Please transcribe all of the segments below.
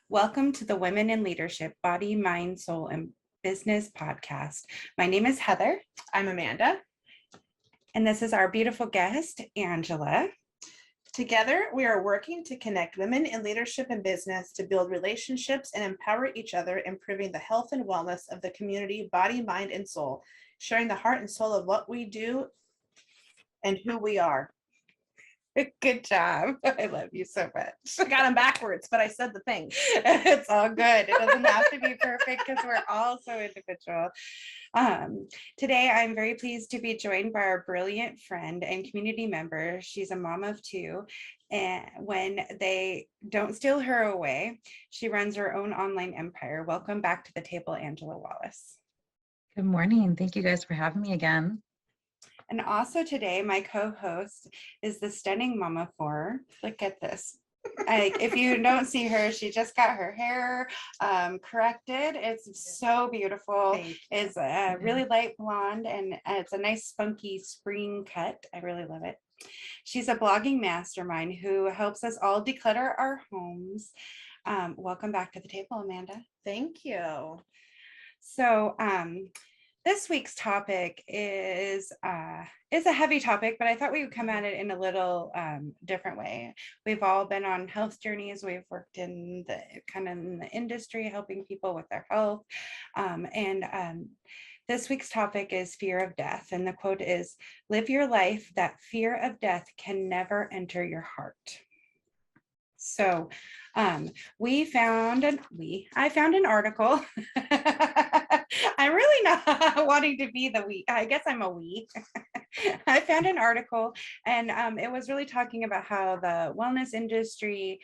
Welcome to the Women in Leadership Body, Mind, Soul, and Business podcast. My name is Heather. I'm Amanda. And this is our beautiful guest, Angela. Together, we are working to connect women in leadership and business to build relationships and empower each other, improving the health and wellness of the community, body, mind, and soul, sharing the heart and soul of what we do and who we are. Good job. I love you so much. I got them backwards, but I said the thing. It's all good. It doesn't have to be perfect because we're all so individual. Today, I'm very pleased to be joined by our brilliant friend and community member. She's a mom of two. And when they don't steal her away, she runs her own online empire. Welcome back to the table, Angela Wallace. Good morning. Thank you guys for having me again. And also today, my co-host is the stunning Mama Four. Look at this. If you don't see her, she just got her hair corrected. It's so beautiful. It's a really light blonde and it's a nice spunky spring cut. I really love it. She's a blogging mastermind who helps us all declutter our homes. Welcome back to the table, Amanda. Thank you. So this week's topic is a heavy topic, but I thought we would come at it in a little different way. We've all been on health journeys. We've worked in the industry, helping people with their health. This week's topic is fear of death. And the quote is, "Live your life that fear of death can never enter your heart." So I found an article. I'm really not wanting to be the we. I guess I'm a we. I found an article and it was really talking about how the wellness industry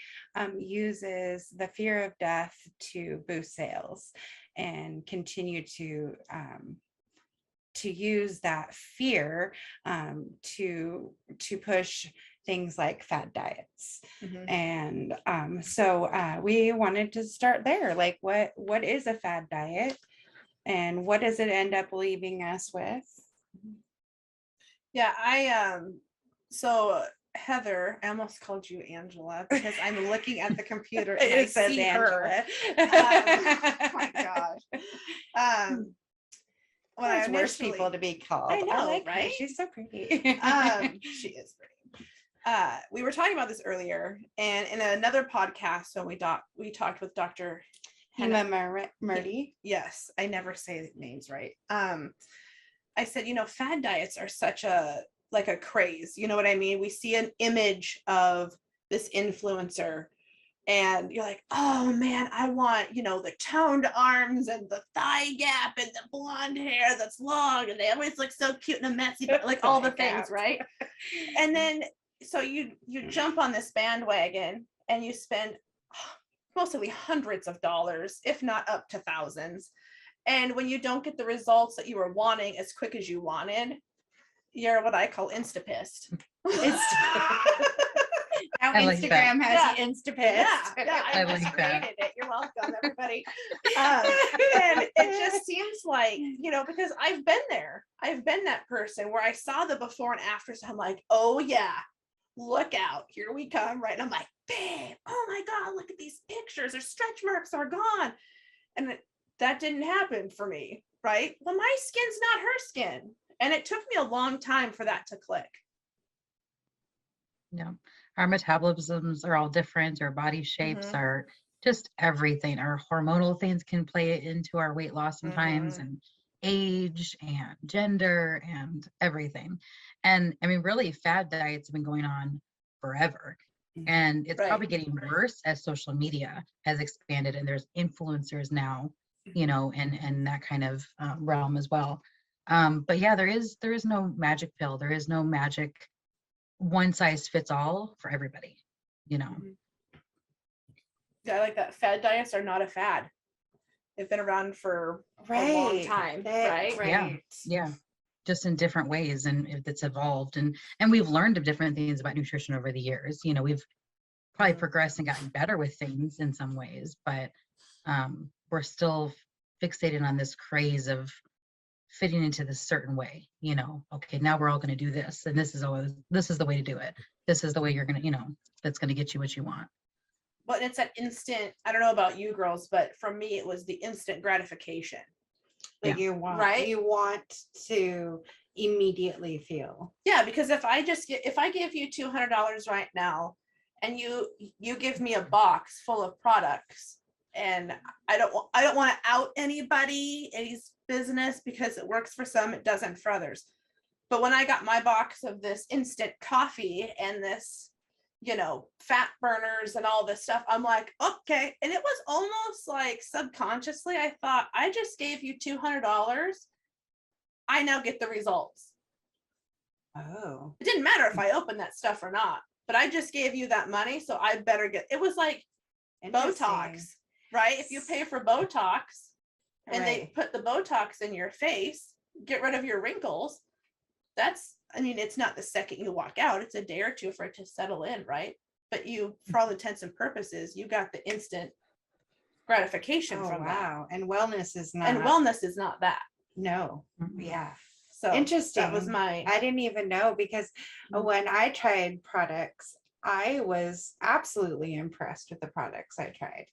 uses the fear of death to boost sales and continue to use that fear to push things like fad diets. Mhm. And so we wanted to start there. Like, what is a fad diet and what does it end up leaving us with? Yeah, so Heather, I almost called you Angela because I'm looking at the computer and I says see Angela. her. Oh my gosh. When There's I worse initially, people to be called. I know, like right? her. She's so pretty. She is pretty. We were talking about this earlier, and in another podcast when we talked with Dr. Hema Murdy. Yes, I never say names right. I said, fad diets are such a craze. You know what I mean? We see an image of this influencer and you're like, oh man, I want, the toned arms and the thigh gap and the blonde hair that's long and they always look so cute and messy, but like all the things, right? And then so you jump on this bandwagon and you spend mostly hundreds of dollars, if not up to thousands. And when you don't get the results that you were wanting as quick as you wanted, you're what I call insta-pissed. Now Instagram has the insta-pissed. Yeah, I just like that. created it. You're welcome, everybody. And it just seems like, because I've been there. I've been that person where I saw the before and after. So I'm like, oh yeah, look out. Here we come. Right. And I'm like, babe, oh my God, look at these pictures. Their stretch marks are gone. And that didn't happen for me. Right. Well, my skin's not her skin. And it took me a long time for that to click. Yeah. Our metabolisms are all different. Our body shapes are just everything. Our hormonal things can play into our weight loss sometimes, and age and gender and everything. And I mean, really, fad diets have been going on forever. And it's probably getting worse as social media has expanded and there's influencers now, and that kind of realm as well. But yeah, there is no magic pill. There is no magic one size fits all for everybody, Yeah, I like that. Fad diets are not a fad. They've been around for a long time, right? Yeah. Just in different ways, and it's evolved, and we've learned of different things about nutrition over the years. We've probably progressed and gotten better with things in some ways, but we're still fixated on this craze of fitting into this certain way. Okay, now we're all going to do this, and this is the way to do it. This is the way you're going to, that's going to get you what you want. but it's that instant, I don't know about you girls, but for me, it was the instant gratification. Like Right? you want to immediately feel. Yeah, because if I give you $200 right now and you give me a box full of products, and I don't want to out anybody's business, because it works for some, it doesn't for others. But when I got my box of this instant coffee and this, fat burners and all this stuff, I'm like, okay. And it was almost like subconsciously, I thought, I just gave you $200. I now get the results. Oh. It didn't matter if I opened that stuff or not, but I just gave you that money, so I better get. It was like Botox, right? If you pay for Botox and they put the Botox in your face, get rid of your wrinkles, it's not the second you walk out, it's a day or two for it to settle in, right? But for all intents and purposes, you got the instant gratification from that. And wellness is not. And wellness is not that. No. Mhm. Yeah. So Interesting. That was I didn't even know, because when I tried products, I was absolutely impressed with the products I tried.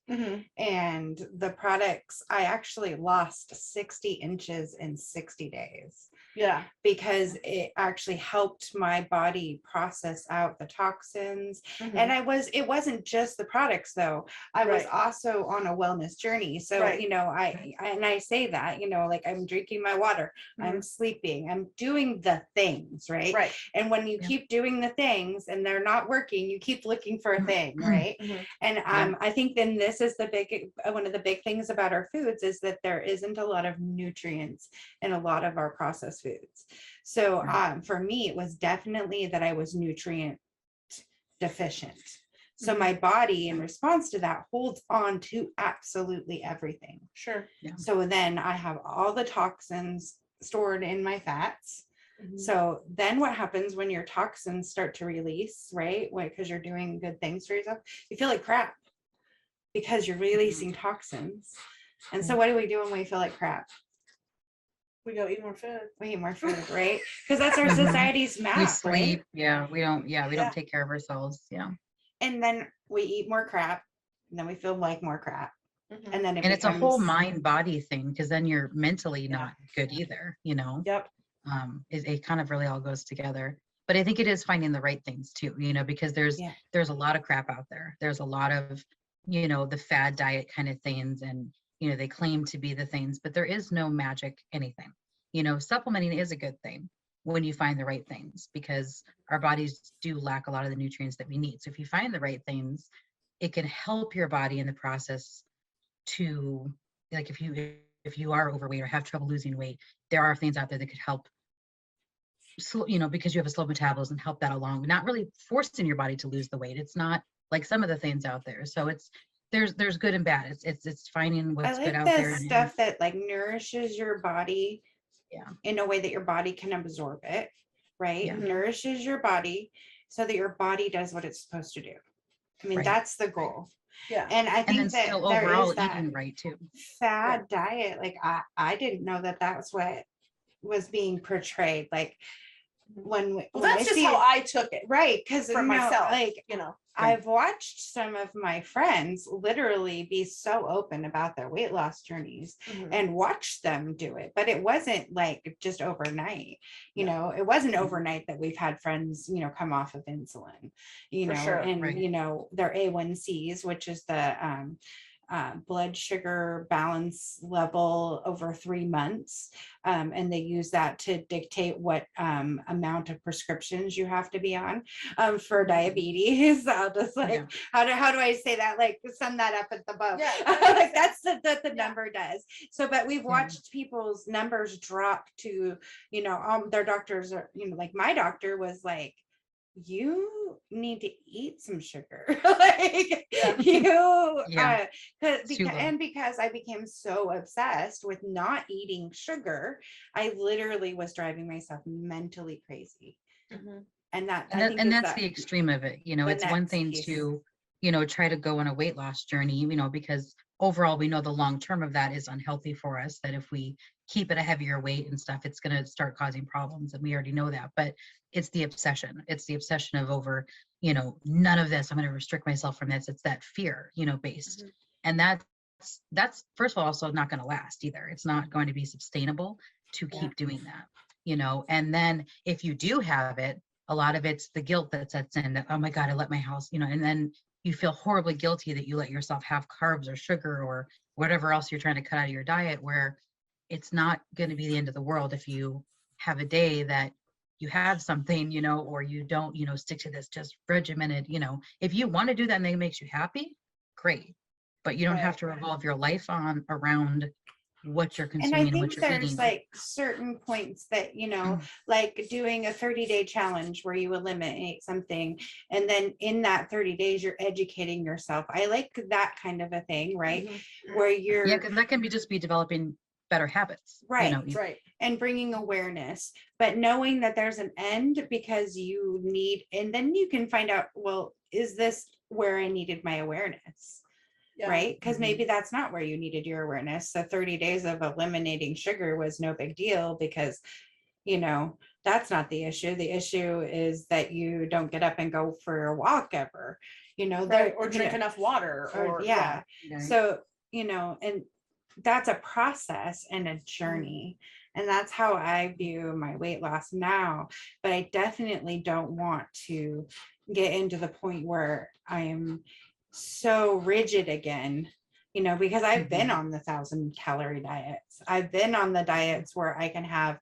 And the products, I actually lost 60 inches in 60 days. Yeah. Because it actually helped my body process out the toxins. And it wasn't just the products though. I was also on a wellness journey. So, I say that, like I'm drinking my water, I'm sleeping, I'm doing the things, right? Right. And when you keep doing the things and they're not working, you keep looking for a thing, right? And I think then this is one of the big things about our foods is that there isn't a lot of nutrients in a lot of our processed foods. So for me, it was definitely that I was nutrient deficient. So my body, in response to that, holds on to absolutely everything. Sure. Yeah. So then I have all the toxins stored in my fats. So then what happens when your toxins start to release, right? Because you're doing good things for yourself, you feel like crap because you're releasing toxins. And so what do we do when we feel like crap? We go eat more food. We eat more food, right? Because that's our society's map. We sleep. Right? Yeah. We don't take care of ourselves. Yeah. And then we eat more crap, and then we feel like more crap. And then it's a whole mind body thing, because then you're mentally not good either, Yep. It kind of really all goes together. But I think it is finding the right things too, because there's a lot of crap out there. There's a lot of, the fad diet kind of things, and they claim to be the things, but there is no magic anything. Supplementing is a good thing when you find the right things, because our bodies do lack a lot of the nutrients that we need. So if you find the right things, it can help your body in the process to, like, if you are overweight or have trouble losing weight, there are things out there that could help because you have a slow metabolism, help that along, not really forcing your body to lose the weight. It's not like some of the things out there. So there's good and bad. It's finding what's good out there. Stuff that like nourishes your body in a way that your body can absorb it, right? Nourishes your body so that your body does what it's supposed to do. I mean, that's the goal. Yeah. And I think that still there overall is that eating right too. fad diet. Like I didn't know that that's what was being portrayed. Like that's just how I took it. Right. Because for myself, I've watched some of my friends literally be so open about their weight loss journeys and watched them do it. But it wasn't like just overnight, it wasn't overnight that we've had friends, come off of insulin, and, their A1Cs, which is the blood sugar balance level over 3 months. And they use that to dictate what amount of prescriptions you have to be on for diabetes. I'll just how do I say that? Like sum that up at the bow. Yeah, like that's the number does. So, but we've watched people's numbers drop to, their doctors are, like my doctor was like, you need to eat some sugar. Because I became so obsessed with not eating sugar, I literally was driving myself mentally crazy. And that's the extreme of it. It's one thing to try to go on a weight loss journey, because overall, we know the long term of that is unhealthy for us, that if we keep it a heavier weight and stuff, it's going to start causing problems. And we already know that. But it's the obsession. It's the obsession of over, none of this. I'm going to restrict myself from this. It's that fear, based. Mhm. And that's first of all also not going to last either. It's not going to be sustainable to Yeah. keep doing that, and then if you do have it, a lot of it's the guilt that sets in that, oh my God, I let my house, and then you feel horribly guilty that you let yourself have carbs or sugar or whatever else you're trying to cut out of your diet, where it's not going to be the end of the world if you have a day that you have something, or you don't, stick to this just regimented, if you want to do that and it makes you happy, great. But you don't have Right. to revolve your life around what you're And consuming I and what think you're there's eating. like certain points that, like doing a 30-day challenge where you eliminate something. And then in that 30 days, you're educating yourself. I like that kind of a thing, right? Mhm. Where Yeah, you're because that can just be developing better habits. right. Right. And bringing awareness, but knowing that there's an end because you need, and then you can find out, well, is this where I needed my awareness? Yeah. Right? Because Mhm. maybe that's not where you needed your awareness. So 30 days of eliminating sugar was no big deal because, that's not the issue. The issue is that you don't get up and go for a walk ever, Right. Or drink enough water or yeah. Right. So, and that's a process and a journey. And that's how I view my weight loss now. But I definitely don't want to get into the point where I'm so rigid again, because I've been Mhm. on the 1,000-calorie diets. I've been on the diets where I can have,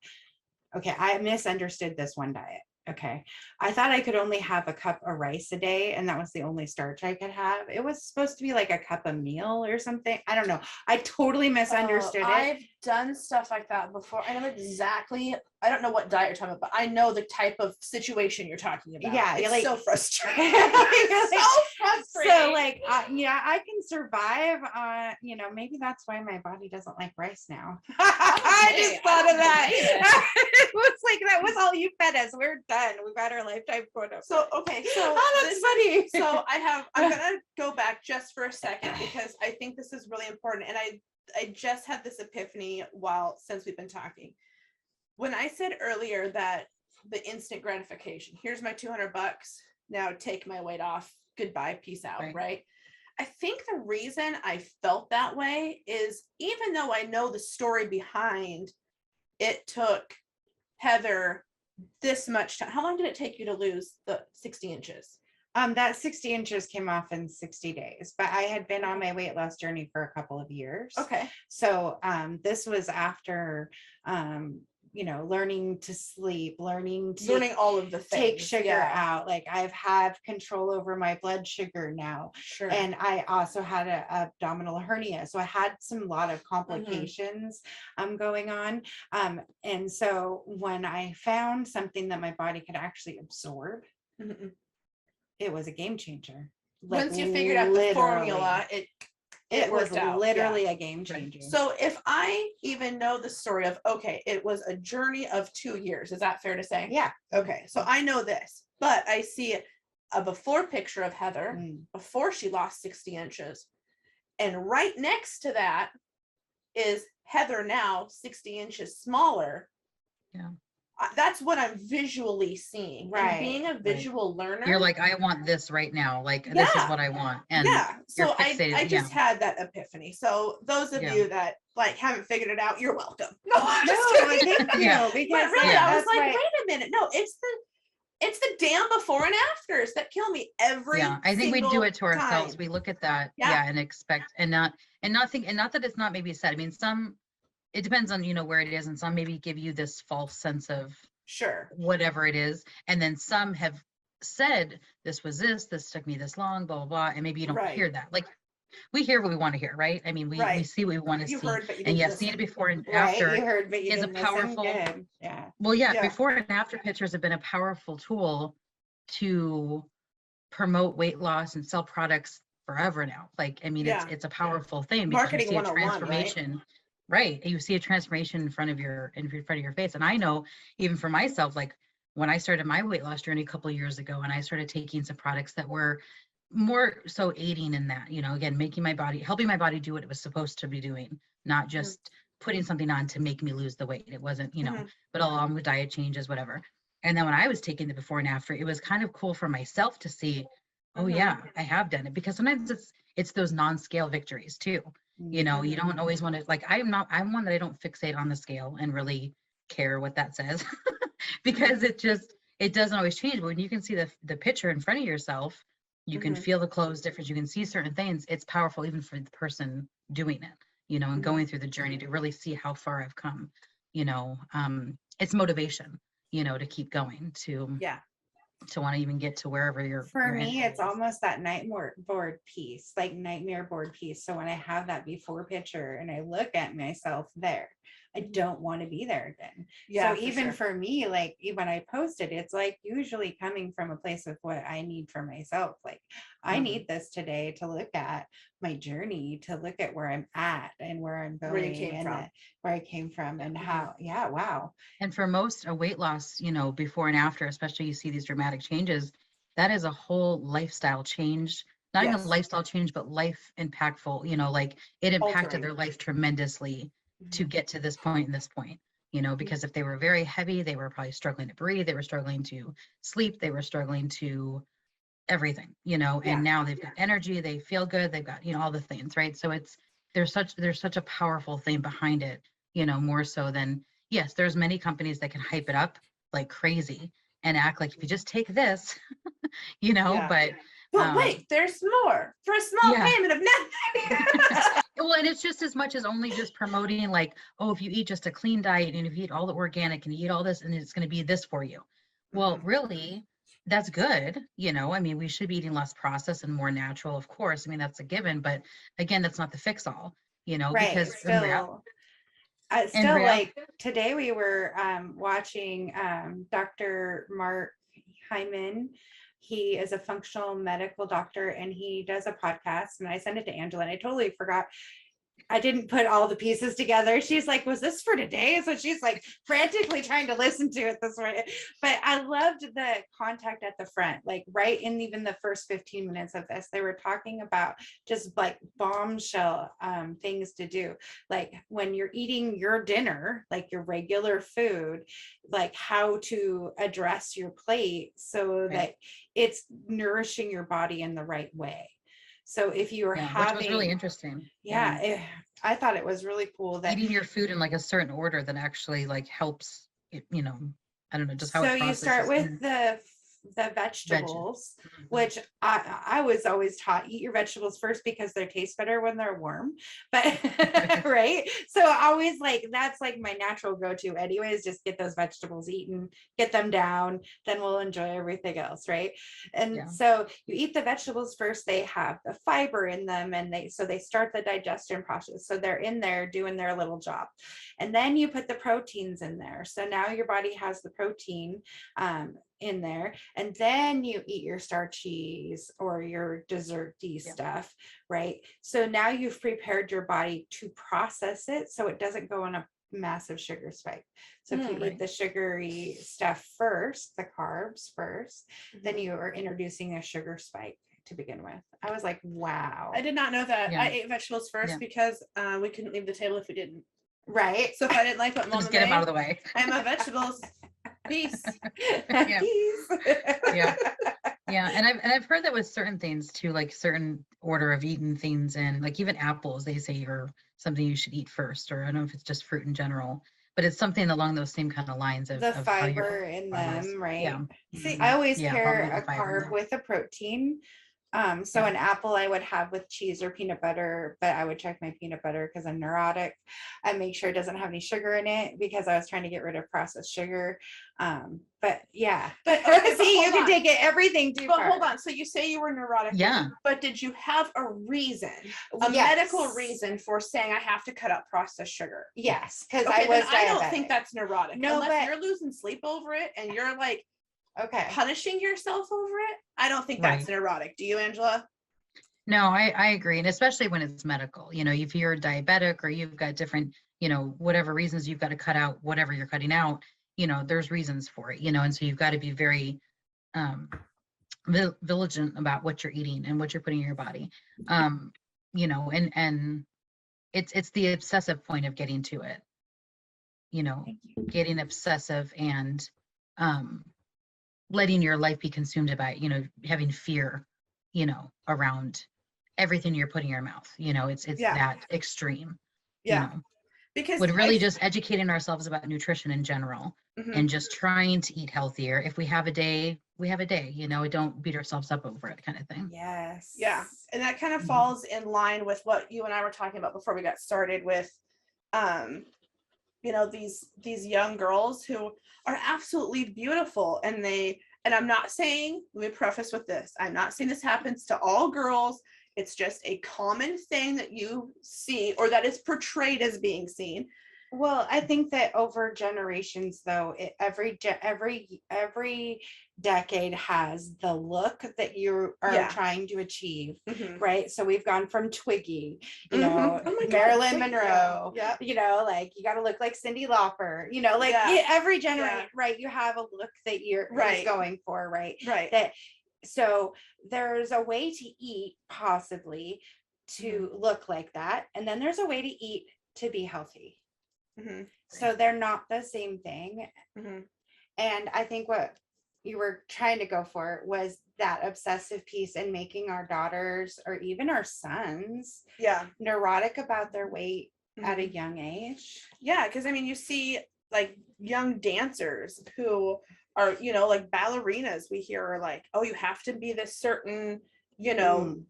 okay, I misunderstood this one diet. Okay. I thought I could only have a cup of rice a day, and that was the only starch I could have. It was supposed to be like a cup of meal or something. I don't know. I totally misunderstood it. I've done stuff like that before. I know exactly. I don't know what diet you're talking about, but I know the type of situation you're talking about. Yeah, it's you're like- so frustrating. You're It's like- so frustrating. So like, yeah, I can survive on, maybe that's why my body doesn't like rice now. I Okay, just thought of I that. don't It was like, that was all you fed us. We're done. We've got our lifetime quota. So okay, so Oh, that's funny. So I'm gonna go back just for a second because I think this is really important. And I just had this epiphany since we've been talking. When I said earlier that the instant gratification, here's my $200, now take my weight off, goodbye, peace out, right? I think the reason I felt that way is, even though I know the story behind it took Heather this much time. How long did it take you to lose the 60 inches? That 60 inches came off in 60 days, but I had been on my weight loss journey for a couple of years. Okay. So this was after, learning to sleep, learning all of the things. Take sugar out. Like I've had control over my blood sugar now. Sure. And I also had an abdominal hernia. So I had some lot of complications going on. And so when I found something that my body could actually absorb, it was a game changer. Like, once you figured out the formula, it was worked out. literally a game changer. So if I even know the story of, okay, it was a journey of 2 years, is that fair to say? Yeah. Okay, so I know this, but I see a before picture of Heather before she lost 60 inches. And right next to that is Heather now 60 inches smaller. Yeah. That's what I'm visually seeing. Right. And being a visual learner. You're like, I want this right now. Like, this is what I want. And so fixated, I just had that epiphany. So those of you that like haven't figured it out, you're welcome. No, I'm just kidding. Thank you. Because But really, I was that's like, why- wait a minute. No, it's the damn before and afters that kill me every I think we do it to single ourselves. time. We look at that, Yeah. and expect and not think, and not that it's not maybe said. I mean, some, it depends on where it is, and some maybe give you this false sense of Sure. whatever it is, and then some have said this took me this long, blah blah blah, and maybe you don't hear that. Like, we hear what we want to hear, right? I mean, we see what we want to You see. heard, but you And didn't yes, listen. seeing it before and Right, after you heard, but you is a didn't listen. powerful. Good. Yeah. Well, Yeah. before and after pictures have been a powerful tool to promote weight loss and sell products forever now. Like, I mean, it's a powerful thing because Marketing you see a 101, right? transformation, right? You see a transformation in front of your face. And I know, even for myself, like when I started my weight loss journey a couple of years ago, and I started taking some products that were more so aiding in that, you know, again, helping my body do what it was supposed to be doing, not just putting something on to make me lose the weight. It wasn't, you know, but along with diet changes, whatever. And then when I was taking the before and after, it was kind of cool for myself to see, oh yeah, I have done it, because sometimes it's those non-scale victories too. You know, you don't always want to, like, I'm one that I don't fixate on the scale and really care what that says because it doesn't always change. But when you can see the picture in front of yourself, you can feel the clothes difference, you can see certain things. It's powerful even for the person doing it, you know, and going through the journey to really see how far I've come, you know. It's motivation, you know, to keep going, to want to even get to wherever your me, end it's goal is. almost that nightmare board piece, like nightmare board piece. So when I have that before picture and I look at myself there, I don't want to be there again. So even for me, like when I post it, it's like usually coming from a place of what I need for myself. Like I need this today to look at my journey, to look at where I'm at and where I'm going, where I came from and how, wow. And for most, a weight loss, you know, before and after, especially you see these dramatic changes, that is a whole lifestyle change, not even a lifestyle change, but life impactful, you know, like it impacted their life tremendously to get to this point and this point, you know, because if they were very heavy, they were probably struggling to breathe, they were struggling to sleep, they were struggling to everything, you know, and now they've got energy, they feel good, they've got, you know, all the things, right? So there's such a powerful thing behind it, you know, more so than, yes, there's many companies that can hype it up like crazy and act like if you just take this, you know, but wait, there's more for a small payment of nothing. well, and it's just as much as only just promoting like, oh, if you eat just a clean diet and if you eat all the organic and you eat all this and it's going to be this for you. Well, really, that's good. You know, I mean, we should be eating less processed and more natural, of course. I mean, that's a given, but again, that's not the fix all, you know, because still like today we were watching Dr. Mark Hyman. He is a functional medical doctor and he does a podcast, and I sent it to Angela and I totally forgot. I didn't put all the pieces together. She's like, was this for today? So she's like frantically trying to listen to it this way. But I loved the contact at the front, like right in even the first 15 minutes of this, they were talking about just like bombshell things to do. Like when you're eating your dinner, like your regular food, like how to address your plate so that it's nourishing your body in the right way. So if you are having, which was really interesting. I thought it was really cool that eating your food in like a certain order that actually like helps it, you know, I don't know, just how so it you start with in the vegetables, which I was always taught, eat your vegetables first because they taste better when they're warm. But right. So always like that's like my natural go-to anyways, just get those vegetables eaten, get them down, then we'll enjoy everything else. Right. And so you eat the vegetables first, they have the fiber in them and they start the digestion process. So they're in there doing their little job. And then you put the proteins in there. So now your body has the protein in there, and then you eat your starchies or your desserty stuff, right? So now you've prepared your body to process it so it doesn't go on a massive sugar spike. So if you eat the sugary stuff first, the carbs first, then you are introducing a sugar spike to begin with. I was like, wow. I did not know that. I ate vegetables first because we couldn't leave the table if we didn't. Right. So if I didn't like what Mama just get them out of the way. I'm a vegetables. Peace. Peace. And I've heard that with certain things too, like certain order of eating things, and like even apples, they say are something you should eat first, or I don't know if it's just fruit in general, but it's something along those same kind of lines of the of fiber in them, right? See, I always pair a carb with a protein. So an apple I would have with cheese or peanut butter, but I would check my peanut butter because I'm neurotic. I make sure it doesn't have any sugar in it because I was trying to get rid of processed sugar. But see, you can take it everything too far. Hold on. So you say you were neurotic, but did you have a reason, a medical reason for saying I have to cut out processed sugar? Yes, because I was diabetic. I don't think that's neurotic. No, unless you're losing sleep over it and you're like punishing yourself over it. I don't think that's neurotic. Do you, Angela? No, I agree. And especially when it's medical, you know, if you're diabetic or you've got different, you know, whatever reasons you've got to cut out whatever you're cutting out, you know, there's reasons for it, you know, and so you've got to be very vigilant about what you're eating and what you're putting in your body. You know, and it's the obsessive point of getting to it, you know, Thank you. getting obsessive and letting your life be consumed by, you know, having fear, you know, around everything you're putting in your mouth. You know, it's Yeah. that extreme, you Yeah. know, Because would really just educating ourselves about nutrition in general Mhm. and just trying to eat healthier. If we have a day, we have a day, you know, don't beat ourselves up over it kind of thing. Yes. Yeah. And that kind of Mhm. falls in line with what you and I were talking about before we got started with, you know, these young girls who are absolutely beautiful. And I'm not saying, let me preface with this, I'm not saying this happens to all girls. It's just a common thing that you see, or that is portrayed as being seen. Well, I think that over generations, though, every decade has the look that you are Yeah. trying to achieve, Mhm. right? So we've gone from Twiggy, you Mhm. know, Oh my God, Marilyn Twiggy, Monroe, yeah. you know, like you got to look like Cyndi Lauper, you know, like Yeah. every generation, Yeah. right? You have a look that you're Right. going for, right? Right. That so there's a way to eat possibly to look like that, and then there's a way to eat to be healthy. Mhm. So they're not the same thing. Mhm. And I think what you were trying to go for was that obsessive piece and making our daughters or even our sons Yeah. neurotic about their weight at a Mhm. young age. Yeah, because I mean, you see like young dancers who are, you know, like ballerinas, we hear are like, oh, you have to be this certain, you know,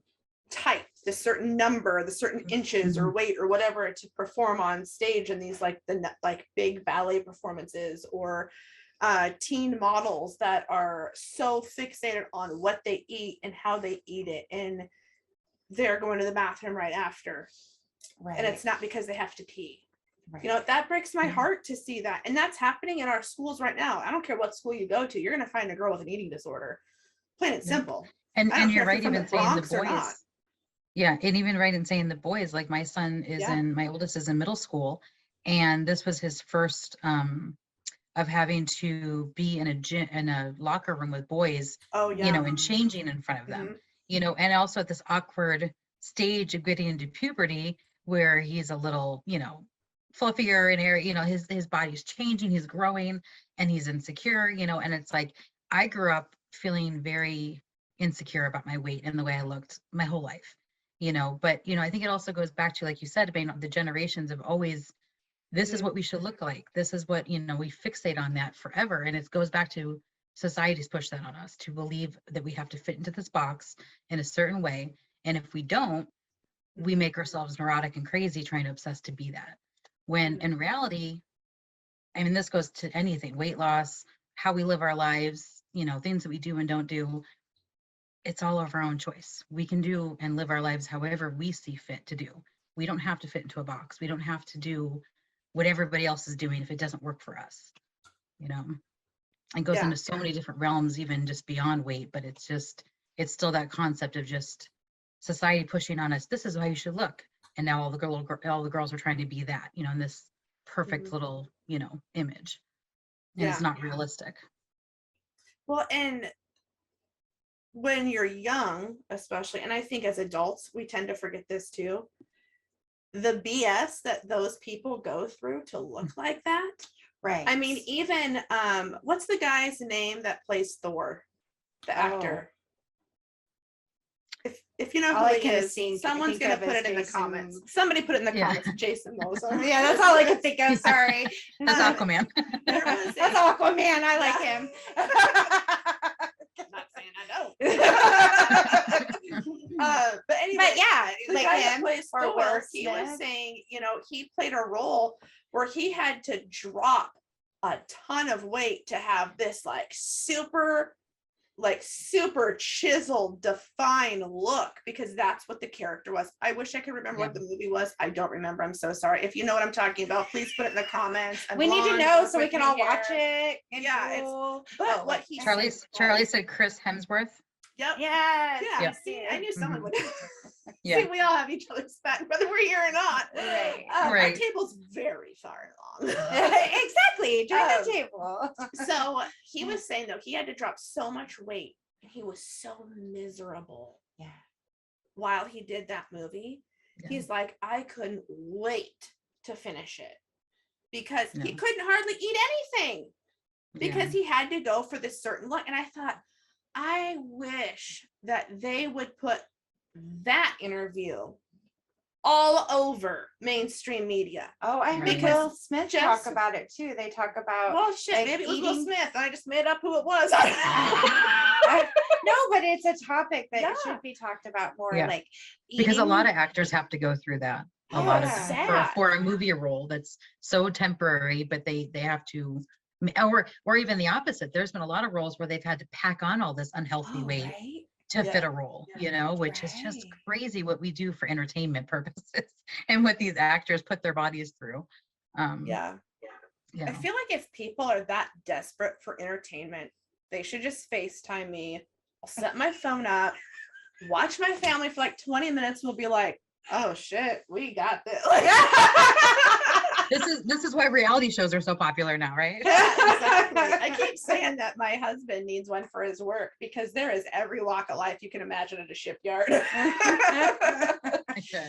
type, this certain number, the certain inches or weight or whatever to perform on stage in these like like big ballet performances, or teen models that are so fixated on what they eat and how they eat it, and they're going to the bathroom right after, Right. and it's not because they have to pee. Right. You know, that breaks my heart to see that. And that's happening in our schools right now. I don't care what school you go to, you're going to find a girl with an eating disorder. Plain and simple. And I don't you're care if right, you're from even the saying the Bronx or not. boys. Yeah, and even right in saying the boys, like my son is my oldest is in middle school, and this was his first of having to be in a gym, in a locker room with boys, Oh you yeah. know, and changing in front of them, you know, and also at this awkward stage of getting into puberty where he's a little, you know, fluffier and air, you know, his body's changing, he's growing, and he's insecure, you know, and it's like I grew up feeling very insecure about my weight and the way I looked my whole life, you know, but you know, I think it also goes back to, like you said, about the generations of always, this is what we should look like, this is what, you know, we fixate on that forever, and it goes back to society's push that on us to believe that we have to fit into this box in a certain way, and if we don't, we make ourselves neurotic and crazy trying to obsess to be that, when in reality, I mean, this goes to anything, weight loss, how we live our lives, you know, things that we do and don't do, it's all of our own choice. We can do and live our lives however we see fit to do. We don't have to fit into a box. We don't have to do what everybody else is doing if it doesn't work for us. You know, it goes into so many different realms, even just beyond weight, but it's still that concept of just society pushing on us, this is how you should look. And now all the girls are trying to be that, you know, in this perfect little, you know, image. And it's not realistic. Well, and when you're young, especially, and I think as adults, we tend to forget this too, the BS that those people go through to look like that. Right. I mean, even what's the guy's name that plays Thor? The actor. If you know All who I he can is, think someone's gonna of put is it in the Jason. comments. Somebody put it in the Yeah. comments. Jason knows. Yeah, that's all I can think of. Sorry. That's Aquaman. That's Aquaman. I like him. Not saying I don't. But anyway, But yeah, the like guy that him plays or Thor, Will he was Smith. saying, you know, he played a role where he had to drop a ton of weight to have this like super chiseled, defined look, because that's what the character was. I wish I could remember what the movie was. I don't remember. I'm so sorry. If you know what I'm talking about, please put it in the comments. We need to know so we can all watch it. Yeah, but what he Charlie said Chris Hemsworth. Yep. Yes. Yeah. Yep. See, I knew someone would. Yeah. See, we all have each other's back, whether we're here or not. Right. Our table's very far along. Exactly. Join the table. So he was saying though, he had to drop so much weight and he was so miserable Yeah. while he did that movie. Yeah. He's like, I couldn't wait to finish it because he No. couldn't hardly eat anything because Yeah. he had to go for this certain look. And I thought, I wish that they would put that interview all over mainstream media. Oh, I heard Right. Will Smith talk Just- about it too. They talk about Well, shit, like, maybe it was Will eating- Smith. And I just made up who it was. no, but it's a topic that Yeah. should be talked about more. Yeah. Like Because a eating- lot of actors have to go through that a lot of Yeah. times Sad. for a movie role that's so temporary, but they have to, or even the opposite. There's been a lot of roles where they've had to pack on all this unhealthy Oh, weight right? to fit Yeah. a role, you know, which is just Right. crazy what we do for entertainment purposes and what these actors put their bodies through. Yeah. You I know. feel like if people are that desperate for entertainment, they should just FaceTime me. I'll set my phone up, watch my family for like 20 minutes. We'll be like, oh shit, we got this. This is why reality shows are so popular now, right? Yeah, exactly. I keep saying that my husband needs one for his work because there is every walk of life you can imagine at a shipyard. That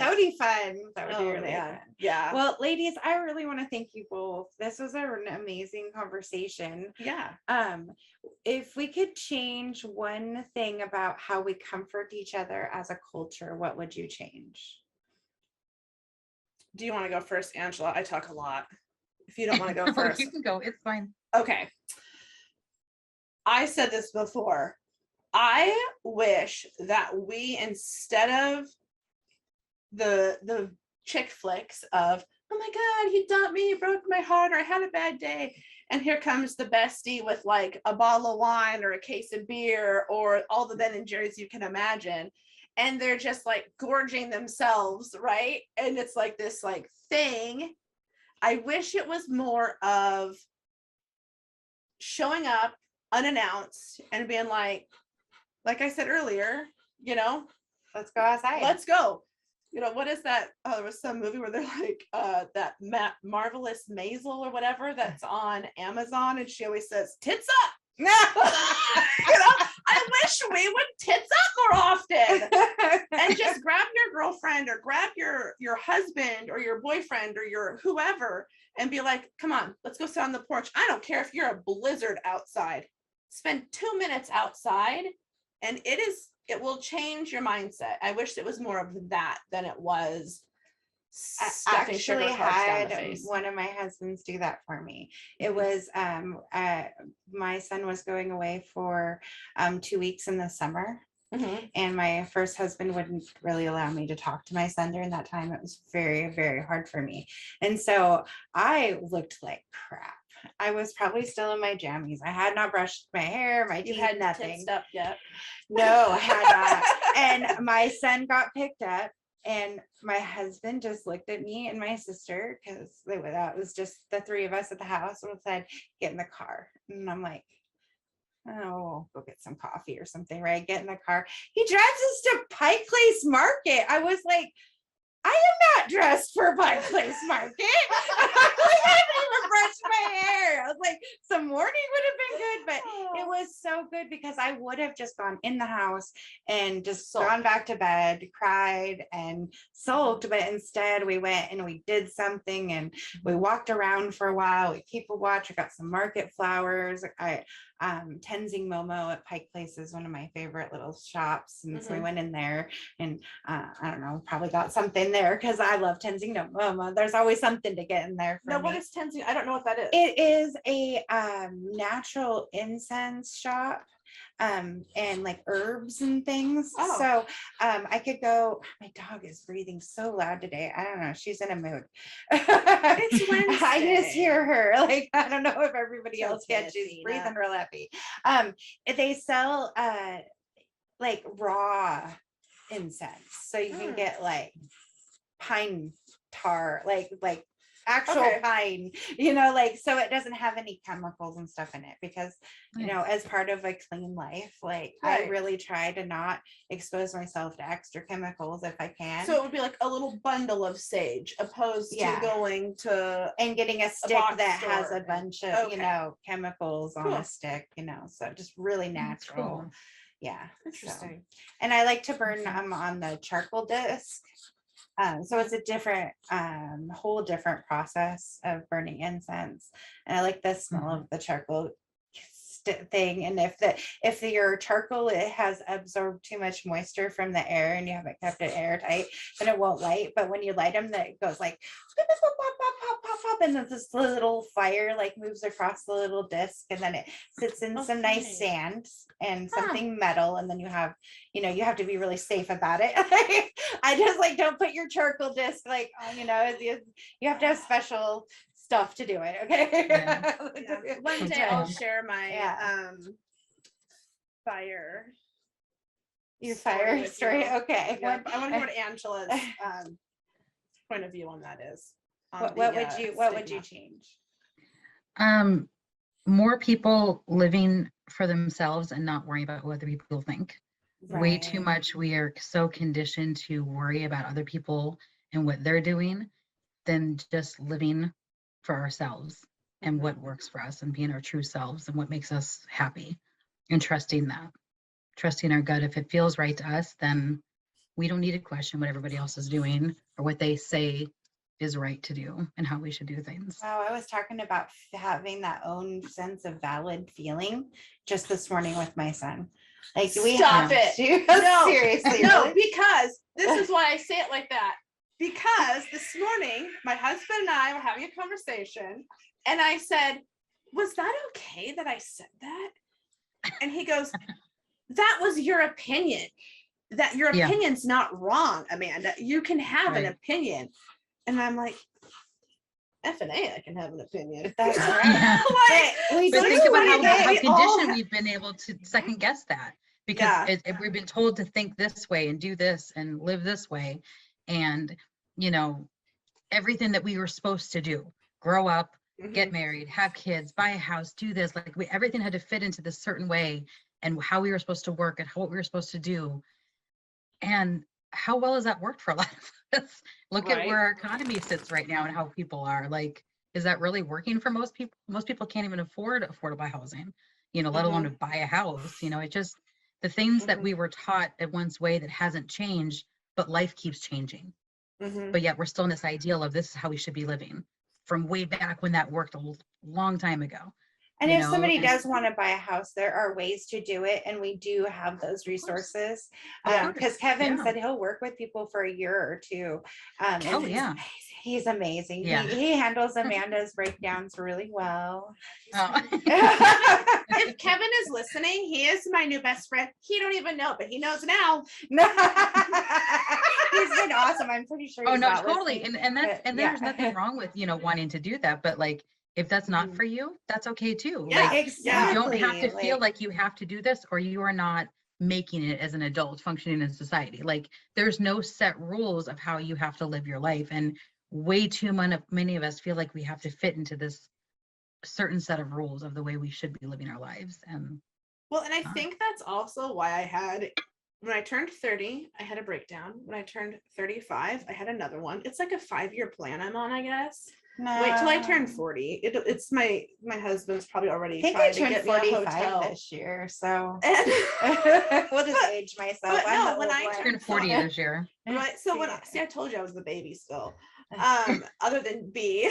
would be fun. That would be Oh, really man. fun. Yeah. Well, ladies, I really want to thank you both. This was an amazing conversation. Yeah. If we could change one thing about how we comfort each other as a culture, what would you change? Do you want to go first, Angela? I talk a lot. If you don't want to go No, first. you can go. It's fine. Okay. I said this before. I wish that we, instead of the chick flicks of, oh my God, he dumped me, he broke my heart, or I had a bad day, and here comes the bestie with like a bottle of wine or a case of beer or all the Ben and Jerry's you can imagine, and they're just like gorging themselves, right? And it's like this like thing. I wish it was more of showing up unannounced and being like I said earlier, you know, Let's go outside. let's go. You know, what is that? Oh, there was some movie where they're like that Marvelous Maisel or whatever that's on Amazon, and she always says, tits up. You know, I wish we would tits up more often and just grab your girlfriend or grab your husband or your boyfriend or your whoever and be like, come on, let's go sit on the porch. I don't care if you're a blizzard outside. Spend 2 minutes outside and it will change your mindset. I wish it was more of that than it was I stuffing sugar actually hearts down the had face. one of my husbands do that for me. It was my son was going away for 2 weeks in the summer, Mhm. and my first husband wouldn't really allow me to talk to my son during that time. It was very, very hard for me, and so I looked like crap. I was probably still in my jammies. I had not brushed my hair, my You teeth, had nothing. tits up yet? No, I had not. And my son got picked up, and my husband just looked at me and my sister, because that was just the three of us at the house, and said, "Get in the car." And I'm like, "Oh, go get some coffee or something," right? Get in the car. He drives us to Pike Place Market. I was like, I am not dressed for Pike Place Market. I haven't even brushed my hair. I was like, some morning would have been good, but it was so good because I would have just gone in the house and just Sulked. gone back to bed, cried and sulked. But instead we went and we did something, and we walked around for a while. We people watch. I got some market flowers. Tenzing Momo at Pike Place is one of my favorite little shops. And so we Mhm. went in there, and I don't know, probably got something there because I love Tenzing Momo. There's always something to get in there for No, me. what is Tenzing? I don't know what that is. It is a natural incense shop, and like herbs and things. Oh. So I could go. My dog is breathing so loud today. I don't know. She's in a mood. It's I just Wednesday. hear her. Like, I don't know if everybody It's else okay, can. She's Athena. breathing real heavy. They sell like raw incense, so you can get like pine tar, like actual Okay. pine, like, so it doesn't have any chemicals and stuff in it, because as part of a clean life, like I Right. really try to not expose myself to extra chemicals if I can. So it would be like a little bundle of sage opposed Yeah. to going to and getting a stick box that has store. a bunch of Okay. chemicals on Cool. a stick, so just really That's natural. cool. Yeah. so. Interesting. And I like to burn on the charcoal disc. So it's a different, whole different process of burning incense. And I like the smell of the charcoal thing. And if your charcoal, it has absorbed too much moisture from the air and you haven't kept it airtight, then it won't light. But when you light them, that it goes like pop, pop, pop, pop, pop, and then this little fire like moves across the little disc, and then it sits in some nice Okay. sand and something metal, and then you have to be really safe about it. I just like don't put your charcoal disc like on, you have to have special stuff to do it. Okay. Yeah. Yeah. One day Yeah. I'll share my Yeah. fire. Your story fire with story. you. Okay. Yeah, I want to hear what Angela's point of view on that is. on What the, would you stigma. change? More people living for themselves and not worrying about what other people think. Way too Right. much. We are so conditioned to worry about other people and what they're doing than just living for ourselves and what works for us and being our true selves and what makes us happy, and trusting our gut. If it feels right to us, then we don't need to question what everybody else is doing or what they say is right to do and how we should do things. Oh, I was talking about having that own sense of valid feeling just this morning with my son. Like, we Stop have it. to. No, Seriously. No, really? because this is why I say it like that. Because this morning, my husband and I were having a conversation, and I said, "Was that okay that I said that?" And he goes, "That was your opinion. That your Yeah. opinion's not wrong, Amanda. You can have an Right. opinion." And I'm like, F&A, I can have an opinion. That's right. Yeah. But we But do think about believe it. how We all conditioned we've been able to second guess that, because Yeah. we've been told to think this way and do this and live this way. And, everything that we were supposed to do, grow up, get married, have kids, buy a house, do this, like everything had to fit into this certain way and how we were supposed to work and what we were supposed to do. And how well has that worked for a lot of us? Look at Right. where our economy sits right now and how people are. Like, is that really working for most people? Most people can't even afford affordable housing, let alone to buy a house. It just, the things that we were taught at one's way that hasn't changed, but life keeps changing. But yet we're still in this ideal of this is how we should be living from way back when that worked a long time ago. And you if know, somebody and- does want to buy a house, there are ways to do it, and we do have those resources. Of Because course. Kevin Yeah. said he'll work with people for a year or two. And Oh, yeah. he's amazing. Yeah. He handles Amanda's breakdowns really well. Oh. If Kevin is listening, he is my new best friend. He don't even know, but he knows now. He's been awesome. I'm pretty sure. Oh He's no, not totally. listening, And that's, but and there's nothing wrong with, wanting to do that, but like, if that's not for you, that's okay too. Yeah, Like, exactly. you don't have to feel like you have to do this, or you are not making it as an adult functioning in society. Like, there's no set rules of how you have to live your life. And way too many of us feel like we have to fit into this certain set of rules of the way we should be living our lives. And Well, and I think that's also why when I turned 30, I had a breakdown. When I turned 35, I had another one. It's like a 5-year plan I'm on, I guess. Wait till I turn 40. It's my husband's probably already I think trying I to turned get me a 45 hotel. this year, so And we'll just age myself. but I'm no, the when old I one. turn 40 this year. right, so when I told you I was the baby still. Other than B.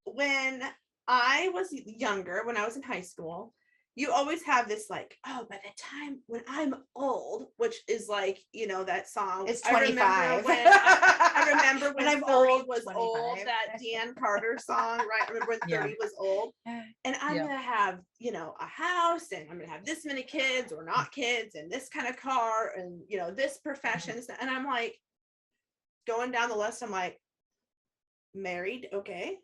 When I was younger, when I was in high school, you always have this like, oh, by the time when I'm old, which is like, that song. It's I 25. I remember when When I'm old was 25. old, that Dan Carter song, right? I remember when 30 was old. And I'm Yeah. gonna have, a house, and I'm gonna have this many kids or not kids, and this kind of car, and this profession. And I'm like, going down the list, I'm like, married, okay.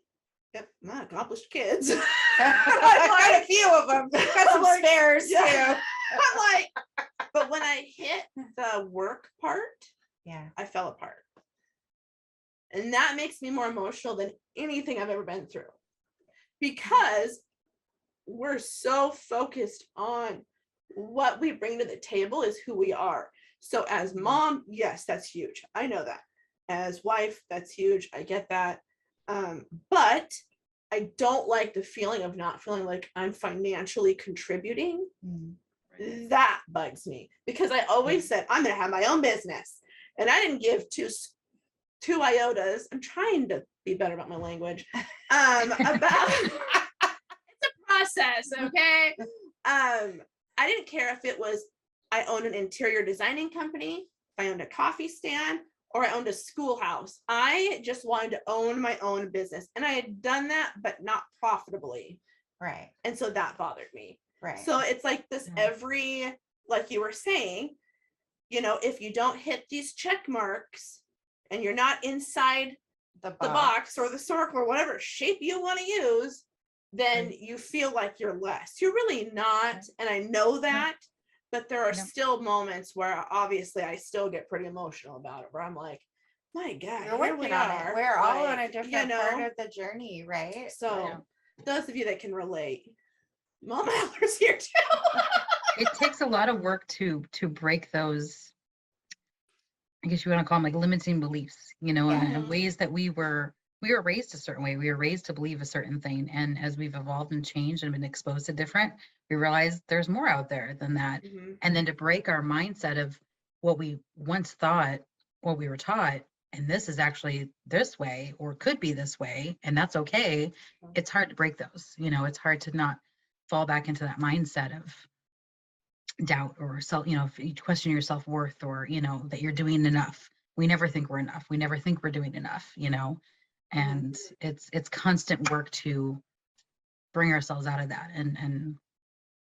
Yep, not accomplished kids. Quite a few of them. Got some like, spares yeah. too. I'm like, but when I hit the work part, Yeah. I fell apart. And that makes me more emotional than anything I've ever been through. Because we're so focused on what we bring to the table is who we are. So as mom, yes, that's huge. I know that. As wife, that's huge. I get that. But I don't like the feeling of not feeling like I'm financially contributing That bugs me because I always said I'm going to have my own business, and I didn't give two iotas. I'm trying to be better about my language. About it's a process, okay? I didn't care if it was I owned an interior designing company, if I owned a coffee stand, or I owned a schoolhouse. I just wanted to own my own business, and I had done that, but not profitably. Right. And so that bothered me. Right. So it's like this every, like you were saying, you know, if you don't hit these check marks and you're not inside the box or the circle or whatever shape you want to use, then you feel like you're less. You're really not. And I know that, but there are still moments where obviously I still get pretty emotional about it, where I'm like, my God, You're here we working on are. it. We're all on a Like, different part of the journey, right? So those of you that can relate, Mama Eller's here too. It takes a lot of work to break those, I guess you want to call them like limiting beliefs, you know, and ways that we were raised a certain way. We were raised to believe a certain thing. And as we've evolved and changed and been exposed to different, we realize there's more out there than that. And then to break our mindset of what we once thought, what we were taught, and this is actually this way, or could be this way, and that's okay. It's hard to break those, you know, it's hard to not fall back into that mindset of doubt or self, you know, if you question your self-worth, or, you know, that you're doing enough. We never think we're enough. We never think we're doing enough, you know, and it's constant work to bring ourselves out of that and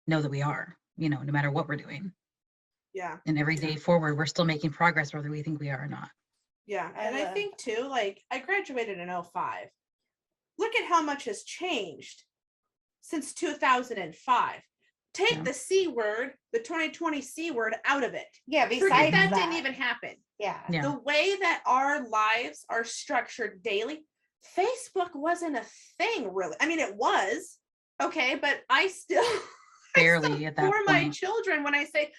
know that we are, you know, no matter what we're doing. Yeah. And every day forward, we're still making progress, whether we think we are or not. Yeah. And I think too, like I graduated in 2005. Look at how much has changed since 2005. Take the C word, the 2020 C word out of it. Yeah, Forget besides that that didn't even happen. Yeah. The way that our lives are structured daily, Facebook wasn't a thing really. I mean, it was, okay, but I still Barely at that for my point. children when I say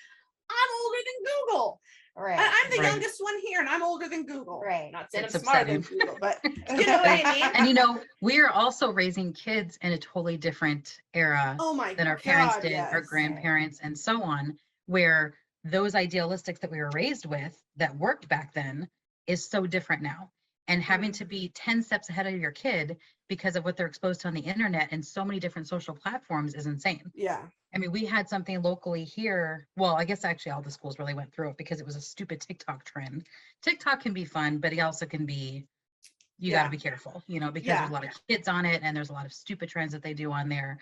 I'm older than Google. Right. I'm the youngest one here and I'm older than Google. Right. Not saying It's I'm smarter than upsetting. Google, but you know what I mean? And you know, we're also raising kids in a totally different era than our parents did, our grandparents, and so on, where those idealistics that we were raised with that worked back then is so different now. And having to be 10 steps ahead of your kid because of what they're exposed to on the internet and so many different social platforms is insane. Yeah. I mean, we had something locally here. Well, I guess actually all the schools really went through it because it was a stupid TikTok trend. TikTok can be fun, but it also can be, you got to be careful, you know, because there's a lot of kids on it and there's a lot of stupid trends that they do on there.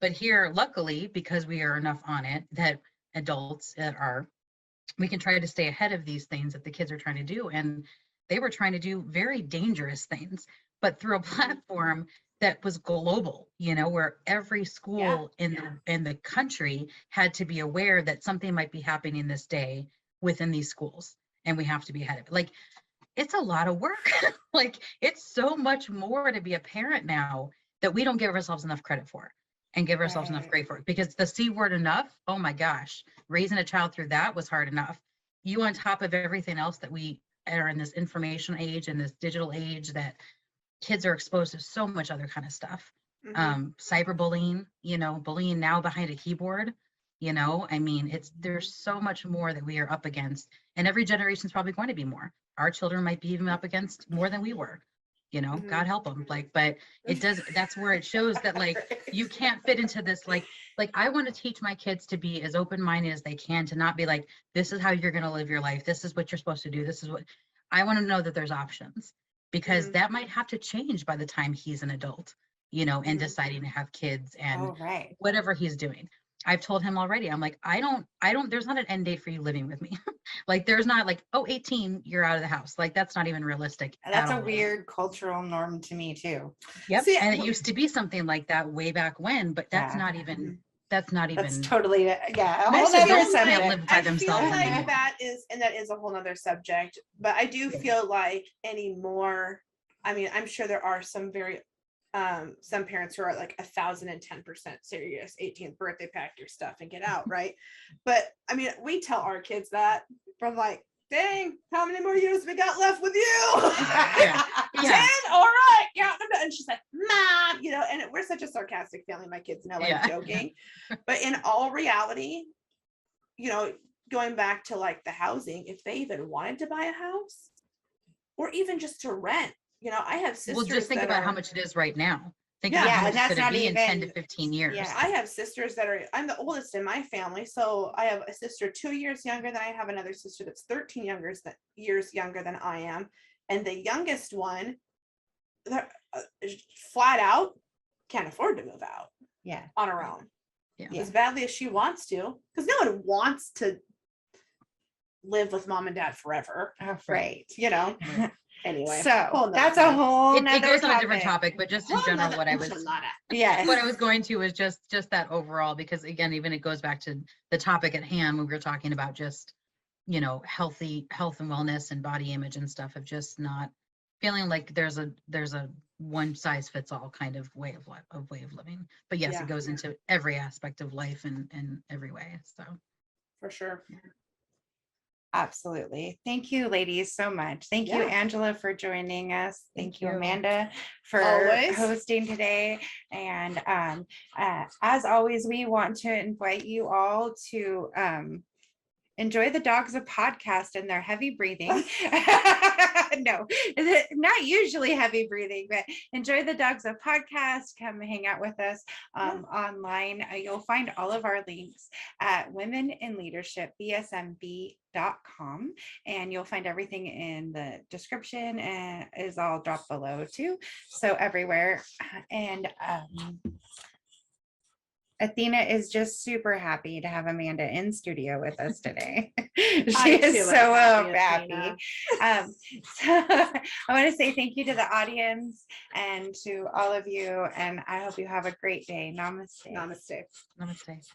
But here, luckily, because we are enough on it that adults we can try to stay ahead of these things that the kids are trying to do. And they were trying to do very dangerous things, but through a platform that was global, you know, where every school in the country had to be aware that something might be happening this day within these schools, and we have to be ahead of it. Like, it's a lot of work. Like, it's so much more to be a parent now that we don't give ourselves enough credit for and give ourselves enough grace for it, because the C word enough, oh my gosh, raising a child through that was hard enough. You on top of everything else that we are in this information age and this digital age that kids are exposed to so much other kind of stuff. Cyberbullying, you know, bullying now behind a keyboard, you know, I mean, there's so much more that we are up against, and every generation is probably going to be more. Our children might be even up against more than we were, you know, God help them. Like, but that's where it shows that, like, you can't fit into this, like I want to teach my kids to be as open-minded as they can, to not be like, this is how you're going to live your life. This is what you're supposed to do. This is what I want to know, that there's options, because that might have to change by the time he's an adult, you know, and deciding to have kids and whatever he's doing. I've told him already, I'm like, I don't, there's not an end date for you living with me. Like, there's not like, oh, 18, you're out of the house. Like, that's not even realistic. That's a weird cultural norm to me too. Yep. And it used to be something like that way back when, but that's not even, that's totally, a whole Most nother adults can't subject. live by themselves I feel like anymore. that is a whole nother subject, but I do feel like anymore, I mean, I'm sure there are some very some parents who are like 1,010% serious, 18th birthday, pack your stuff and get out, right? But I mean, we tell our kids that from like, dang, how many more years we got left with you? 10? All right, count them And she's like, Mom, and we're such a sarcastic family. My kids know I'm Yeah. joking. But in all reality, going back to like the housing, if they even wanted to buy a house or even just to rent, I have sisters. Well, just think that about are, how much it is right now. Think Yeah, about how and much it's that's going not to be in 10 to even- 15 years. yeah. I have sisters that are, I'm the oldest in my family. So I have a sister 2 years younger than I have, another sister that's 13 years younger than I am. And the youngest one, they're flat out can't afford to move out Yeah. on her own. Yeah. As badly as she wants to, because no one wants to live with mom and dad forever, Right. Anyway, So whole nother that's a thing. whole It nother goes on a different topic. topic, but just in Whole general, nother what I was enchilada. Yes. what I was going to is just that overall, because again, even it goes back to the topic at hand when we were talking about just, health and wellness and body image and stuff, of just not feeling like there's a one size fits all kind of way of living. But yes, Yeah. it goes into every aspect of life in every way. So For sure. Absolutely. Thank you, ladies, so much. Thank you, Yeah. Angela, for joining us. Thank you, you. Amanda, for Always. hosting today. And as always, we want to invite you all to enjoy the Dogs of Podcast and their heavy breathing. No, not usually heavy breathing, but enjoy the Dogs of Podcast. Come hang out with us online. You'll find all of our links at Women in Leadership, BSMB.com, and you'll find everything in the description and is all dropped below too. So everywhere. And Athena is just super happy to have Amanda in studio with us today. She is so happy. So I want to say thank you to the audience and to all of you, and I hope you have a great day. Namaste. Namaste. namaste.